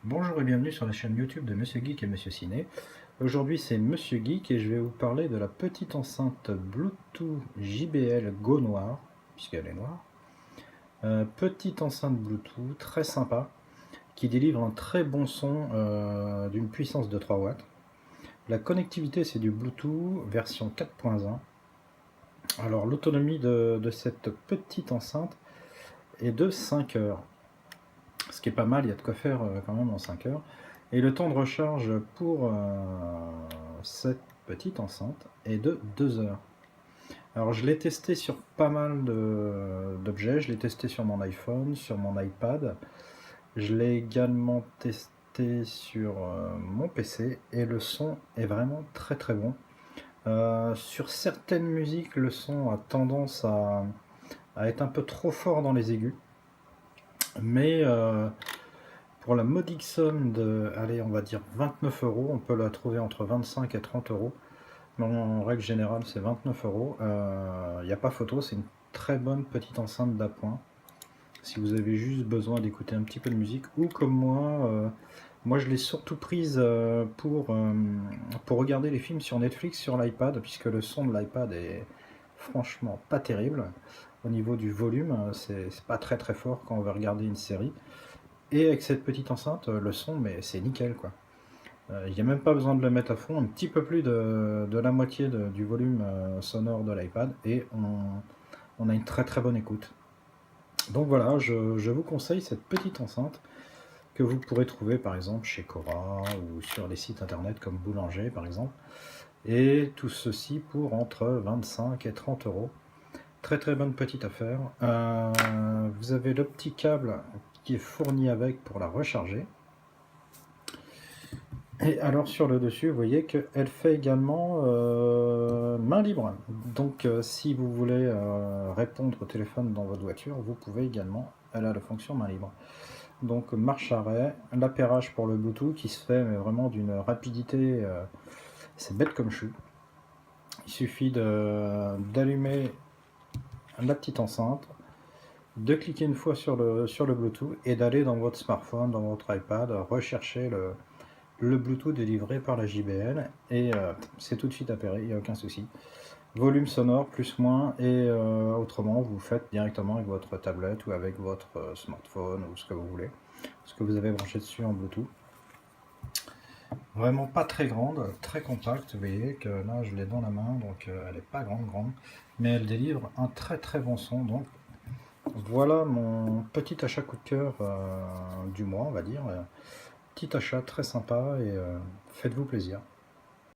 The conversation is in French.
Bonjour et bienvenue sur la chaîne YouTube de Monsieur Geek et Monsieur Ciné. Aujourd'hui c'est Monsieur Geek et je vais vous parler de la petite enceinte Bluetooth JBL Go Noir, puisqu'elle est noire. Petite enceinte Bluetooth très sympa, qui délivre un très bon son d'une puissance de 3 watts. La connectivité c'est du Bluetooth version 4.1. Alors l'autonomie de cette petite enceinte est de 5 heures. Ce qui est pas mal, il y a de quoi faire quand même en 5 heures. Et le temps de recharge pour cette petite enceinte est de 2 heures. Alors je l'ai testé sur pas mal d'objets, je l'ai testé sur mon iPhone, sur mon iPad, je l'ai également testé sur mon PC et le son est vraiment très très bon. Sur certaines musiques, le son a tendance à être un peu trop fort dans les aigus, mais pour la modique somme de, allez, on va dire 29 euros, on peut la trouver entre 25 et 30 euros. Mais en règle générale, c'est 29 euros. Il n'y a pas photo, c'est une très bonne petite enceinte d'appoint. Si vous avez juste besoin d'écouter un petit peu de musique, ou comme moi je l'ai surtout prise pour regarder les films sur Netflix, sur l'iPad, puisque le son de l'iPad est franchement pas terrible. Au niveau du volume, c'est pas très très fort quand on veut regarder une série. Et avec cette petite enceinte, le son, mais c'est nickel quoi. Il n'y a même pas besoin de le mettre à fond, un petit peu plus de la moitié du volume sonore de l'iPad et on a une très très bonne écoute. Donc voilà, je vous conseille cette petite enceinte que vous pourrez trouver par exemple chez Cora ou sur les sites internet comme Boulanger par exemple. Et tout ceci pour entre 25 et 30 euros. Très très bonne petite affaire. Vous avez le petit câble qui est fourni avec pour la recharger. Et alors sur le dessus, vous voyez qu'elle fait également main libre. Donc si vous voulez répondre au téléphone dans votre voiture, vous pouvez également, elle a la fonction main libre. Donc marche arrêt, l'appairage pour le Bluetooth qui se fait mais vraiment d'une rapidité, c'est bête comme chou. Il suffit d'allumer la petite enceinte, de cliquer une fois sur le Bluetooth et d'aller dans votre smartphone, dans votre iPad, rechercher le Bluetooth délivré par la JBL et c'est tout de suite appairé, il n'y a aucun souci. Volume sonore plus moins et autrement vous faites directement avec votre tablette ou avec votre smartphone ou ce que vous voulez, ce que vous avez branché dessus en Bluetooth. Vraiment pas très grande, très compacte, vous voyez que là je l'ai dans la main donc elle n'est pas grande, mais elle délivre un très très bon son. Donc voilà mon petit achat coup de cœur du mois on va dire. Petit achat très sympa et faites-vous plaisir.